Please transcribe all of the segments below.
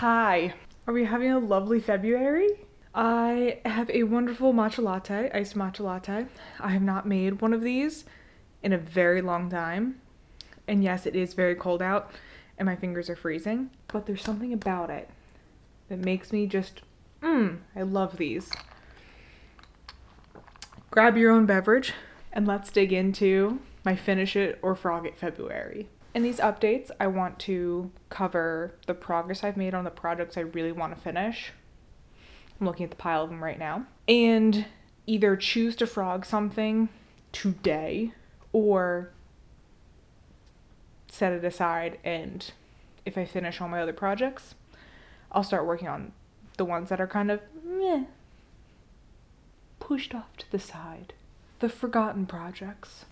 Hi, are we having a lovely February? I have a wonderful matcha latte, iced matcha latte. I have not made one of these in a very long time. And yes, it is very cold out and my fingers are freezing, but there's something about it that makes me just, I love these. Grab your own beverage and let's dig into my Finish It or Frog It February. In these updates, I want to cover the progress I've made on the projects I really want to finish. I'm looking at the pile of them right now. And either choose to frog something today or set it aside, and if I finish all my other projects, I'll start working on the ones that are kind of pushed off to the side. The forgotten projects.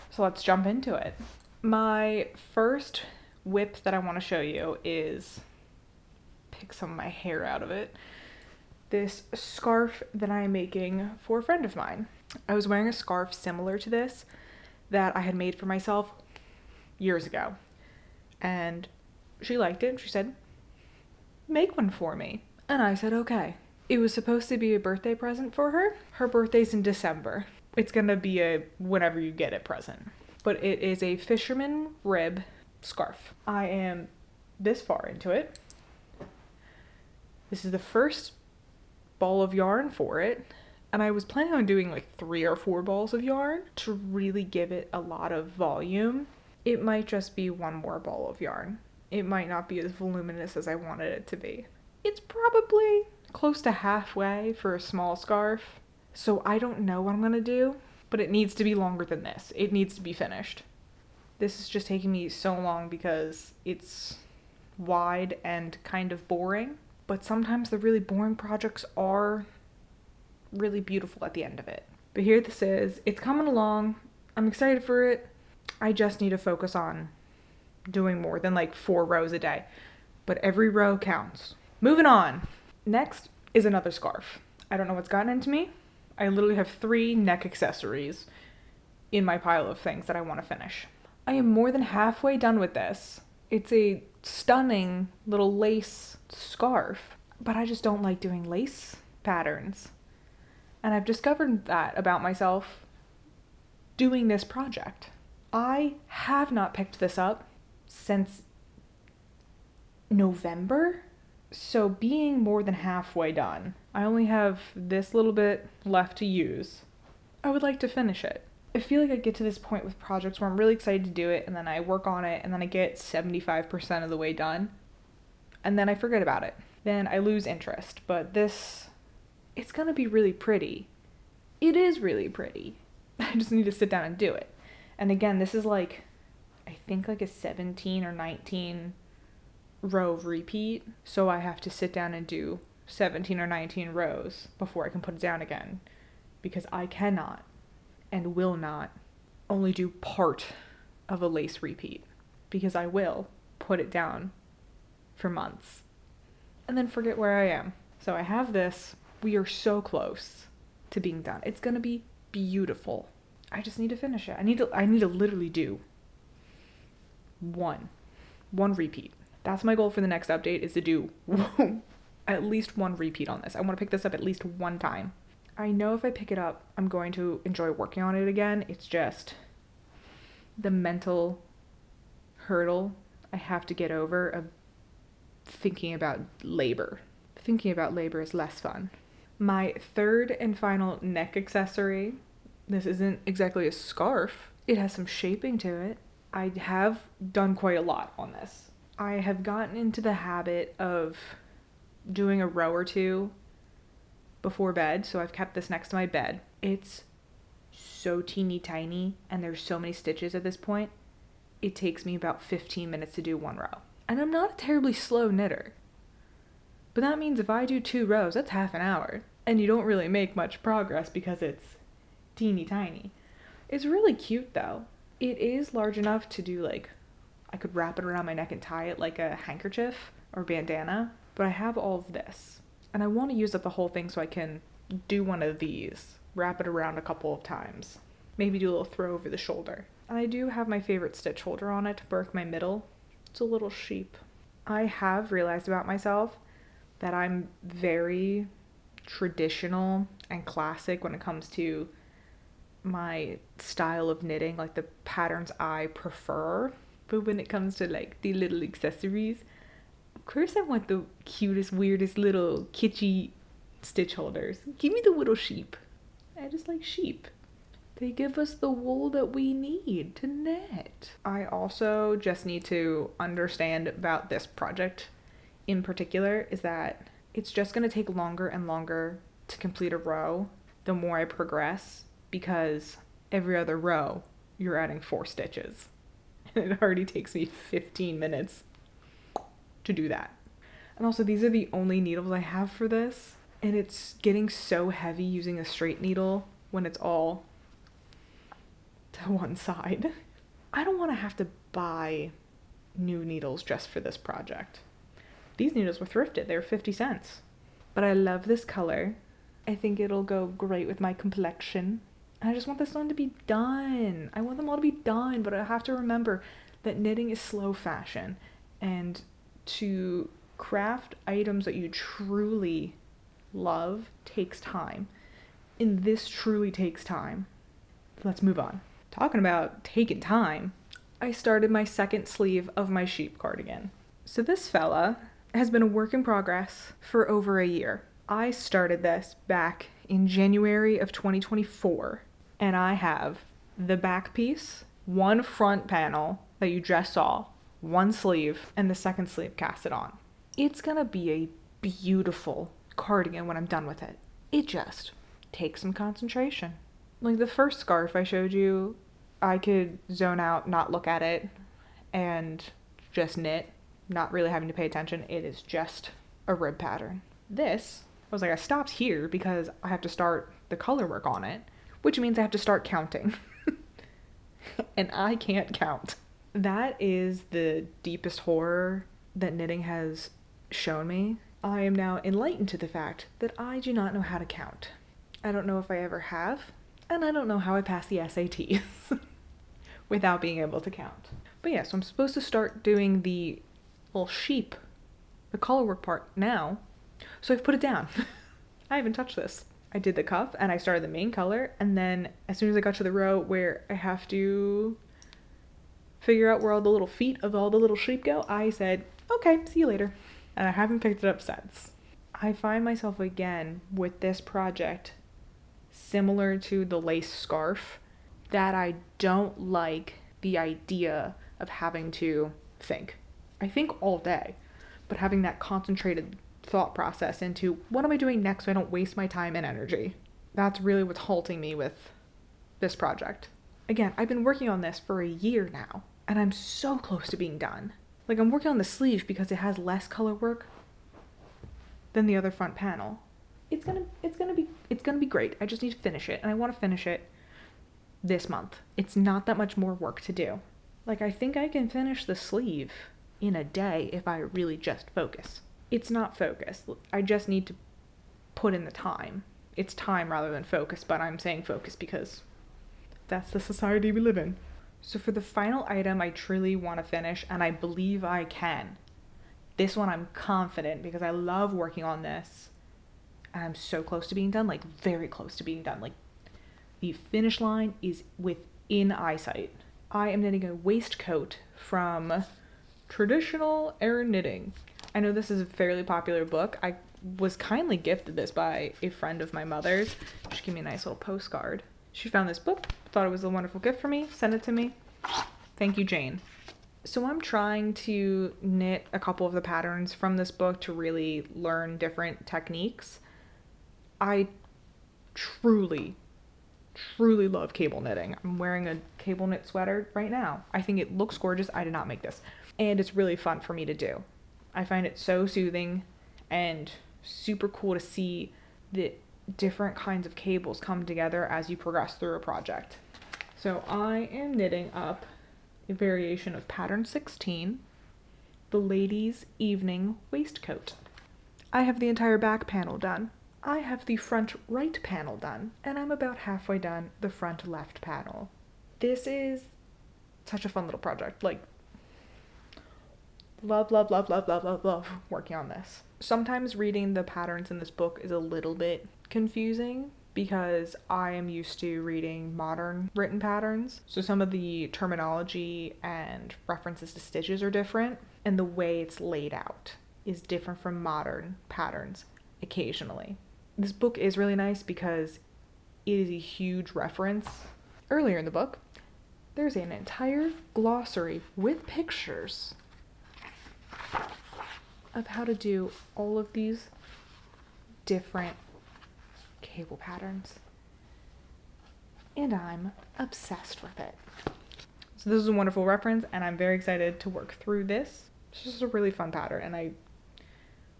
So let's jump into it. My first whip that I want to show you is, pick some of my hair out of it, this scarf that I'm making for a friend of mine. I was wearing a scarf similar to this that I had made for myself years ago. And she liked it. She said, make one for me. And I said, okay. It was supposed to be a birthday present for her. Her birthday's in December. It's gonna be a whenever you get it present. But it is a fisherman rib scarf. I am this far into it. This is the first ball of yarn for it. And I was planning on doing like 3 or 4 balls of yarn to really give it a lot of volume. It might just be one more ball of yarn. It might not be as voluminous as I wanted it to be. It's probably close to halfway for a small scarf. So I don't know what I'm gonna do, but it needs to be longer than this. It needs to be finished. This is just taking me so long because it's wide and kind of boring, but sometimes the really boring projects are really beautiful at the end of it. But here this is. It's coming along. I'm excited for it. I just need to focus on doing more than like 4 rows a day, but every row counts. Moving on. Next is another scarf. I don't know what's gotten into me. I literally have 3 neck accessories in my pile of things that I want to finish. I am more than halfway done with this. It's a stunning little lace scarf, but I just don't like doing lace patterns. And I've discovered that about myself doing this project. I have not picked this up since November. So being more than halfway done, I only have this little bit left to use. I would like to finish it. I feel like I get to this point with projects where I'm really excited to do it, and then I work on it, and then I get 75% of the way done, and then I forget about it. Then I lose interest. But this, it's gonna be really pretty. It is really pretty. I just need to sit down and do it. And again, this is like, I think like a 17 or 19 row repeat, so I have to sit down and do 17 or 19 rows before I can put it down again, because I cannot and will not only do part of a lace repeat, because I will put it down for months and then forget where I am. So I have this. We are so close to being done. It's gonna be beautiful. I just need to finish it. I need to literally do one repeat. That's my goal for the next update, is to do at least 1 repeat on this. I want to pick this up at least 1 time. I know if I pick it up, I'm going to enjoy working on it again. It's just the mental hurdle I have to get over of thinking about labor. Thinking about labor is less fun. My third and final neck accessory, this isn't exactly a scarf. It has some shaping to it. I have done quite a lot on this. I have gotten into the habit of doing a row or 2 before bed, so I've kept this next to my bed. It's so teeny tiny, and there's so many stitches at this point. It takes me about 15 minutes to do 1 row. And I'm not a terribly slow knitter. But that means if I do 2 rows, that's half an hour. And you don't really make much progress because it's teeny tiny. It's really cute though. It is large enough to do, like, I could wrap it around my neck and tie it like a handkerchief or bandana. But I have all of this. And I want to use up the whole thing so I can do one of these. Wrap it around a couple of times. Maybe do a little throw over the shoulder. And I do have my favorite stitch holder on it to mark my middle. It's a little sheep. I have realized about myself that I'm very traditional and classic when it comes to my style of knitting, like the patterns I prefer. But when it comes to like the little accessories, of course I want the cutest, weirdest little kitschy stitch holders. Give me the little sheep. I just like sheep. They give us the wool that we need to knit. I also just need to understand about this project in particular is that it's just going to take longer and longer to complete a row the more I progress, because every other row you're adding 4 stitches. And it already takes me 15 minutes to do that. And also these are the only needles I have for this, and it's getting so heavy using a straight needle when it's all to one side. I don't want to have to buy new needles just for this project. These needles were thrifted. They were 50 cents. But I love this color. I think it'll go great with my complexion. And I just want this one to be done. I want them all to be done, but I have to remember that knitting is slow fashion. And to craft items that you truly love takes time. And this truly takes time. Let's move on. Talking about taking time, I started my second sleeve of my sheep cardigan. So this fella has been a work in progress for over a year. I started this back in January of 2024, and I have the back piece, one front panel that you just saw, one sleeve, and the second sleeve casted on. It's gonna be a beautiful cardigan when I'm done with it. It just takes some concentration. Like the first scarf I showed you, I could zone out, not look at it, and just knit, not really having to pay attention. It is just a rib pattern. This, I was like, I stopped here because I have to start the color work on it, which means I have to start counting. And I can't count. That is the deepest horror that knitting has shown me. I am now enlightened to the fact that I do not know how to count. I don't know if I ever have, and I don't know how I passed the SATs without being able to count. But yeah, so I'm supposed to start doing the little sheep, the color work part now. So I've put it down. I haven't touched this. I did the cuff and I started the main color, and then as soon as I got to the row where I have to figure out where all the little feet of all the little sheep go, I said, okay, see you later. And I haven't picked it up since. I find myself again with this project similar to the lace scarf, that I don't like the idea of having to think. I think all day, but having that concentrated thought process into what am I doing next so I don't waste my time and energy. That's really what's halting me with this project. Again, I've been working on this for a year now, and I'm so close to being done. Like, I'm working on the sleeve because it has less color work than the other front panel. It's gonna be great. I just need to finish it, and I want to finish it this month. It's not that much more work to do. Like, I think I can finish the sleeve in a day if I really just focus. It's not focus. I just need to put in the time. It's time rather than focus, but I'm saying focus because that's the society we live in. So for the final item I truly want to finish, and I believe I can. This one I'm confident because I love working on this. And I'm so close to being done, like very close to being done. Like the finish line is within eyesight. I am knitting a waistcoat from Traditional Air Knitting. I know this is a fairly popular book. I was kindly gifted this by a friend of my mother's. She gave me a nice little postcard. She found this book, thought it was a wonderful gift for me, sent it to me. Thank you, Jane. So I'm trying to knit a couple of the patterns from this book to really learn different techniques. I truly love cable knitting. I'm wearing a cable knit sweater right now. I think it looks gorgeous. I did not make this. And it's really fun for me to do. I find it so soothing and super cool to see the different kinds of cables come together as you progress through a project. So I am knitting up a variation of pattern 16, the ladies' evening waistcoat. I have the entire back panel done. I have the front right panel done, and I'm about halfway done the front left panel. This is such a fun little project. Like, love, love, love, love, love, love, love working on this. Sometimes reading the patterns in this book is a little bit confusing because I am used to reading modern written patterns. So some of the terminology and references to stitches are different, and the way it's laid out is different from modern patterns occasionally. This book is really nice because it is a huge reference. Earlier in the book, there's an entire glossary with pictures of how to do all of these different cable patterns. And I'm obsessed with it. So this is a wonderful reference, and I'm very excited to work through this. It's just a really fun pattern, and I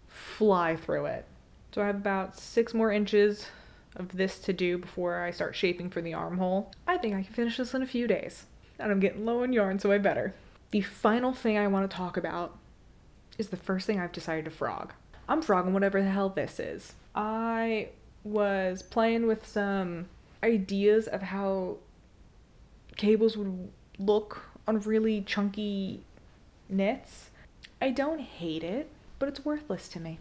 fly through it. So I have about 6 more inches of this to do before I start shaping for the armhole. I think I can finish this in a few days. And I'm getting low on yarn, so I better. The final thing I want to talk about is the first thing I've decided to frog. I'm frogging whatever the hell this is. I was playing with some ideas of how cables would look on really chunky knits. I don't hate it, but it's worthless to me.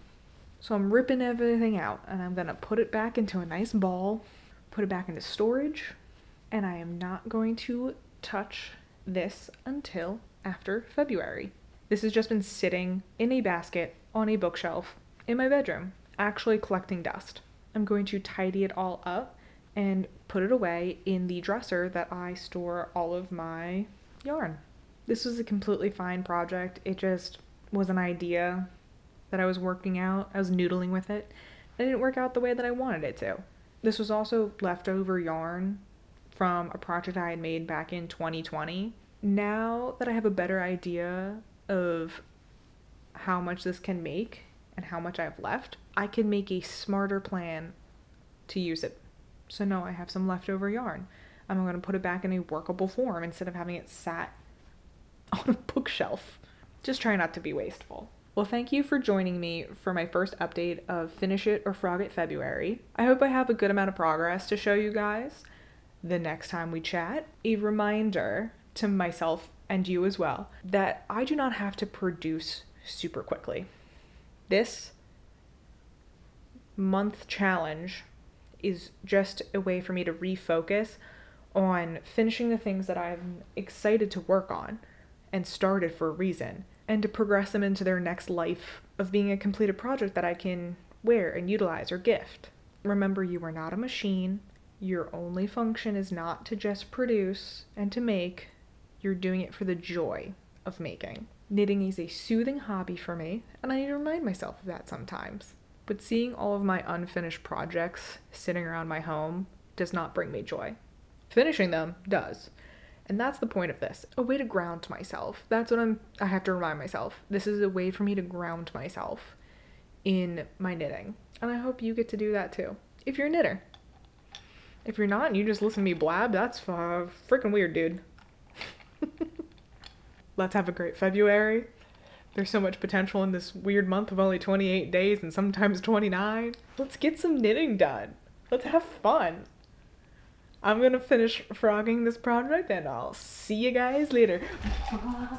So I'm ripping everything out, and I'm gonna put it back into a nice ball, put it back into storage, and I am not going to touch this until after February. This has just been sitting in a basket on a bookshelf in my bedroom, actually collecting dust. I'm going to tidy it all up and put it away in the dresser that I store all of my yarn. This was a completely fine project. It just was an idea that I was working out. I was noodling with it. It didn't work out the way that I wanted it to. This was also leftover yarn from a project I had made back in 2020. Now that I have a better idea of how much this can make and how much I have left, I can make a smarter plan to use it. So now I have some leftover yarn. I'm going to put it back in a workable form instead of having it sat on a bookshelf. Just try not to be wasteful. Well, thank you for joining me for my first update of Finish It or Frog It February. I hope I have a good amount of progress to show you guys the next time we chat. A reminder to myself and you as well that I do not have to produce super quickly. This month challenge is just a way for me to refocus on finishing the things that I'm excited to work on and started for a reason, and to progress them into their next life of being a completed project that I can wear and utilize or gift. Remember, you are not a machine. Your only function is not to just produce and to make. You're doing it for the joy of making. Knitting is a soothing hobby for me, and I need to remind myself of that sometimes. But seeing all of my unfinished projects sitting around my home does not bring me joy. Finishing them does. And that's the point of this. A way to ground myself. That's what I have to remind myself. This is a way for me to ground myself in my knitting. And I hope you get to do that too. If you're a knitter. If you're not and you just listen to me blab, that's freaking weird, dude. Let's have a great February. There's so much potential in this weird month of only 28 days and sometimes 29. Let's get some knitting done. Let's have fun. I'm gonna finish frogging this project and I'll see you guys later. Bye.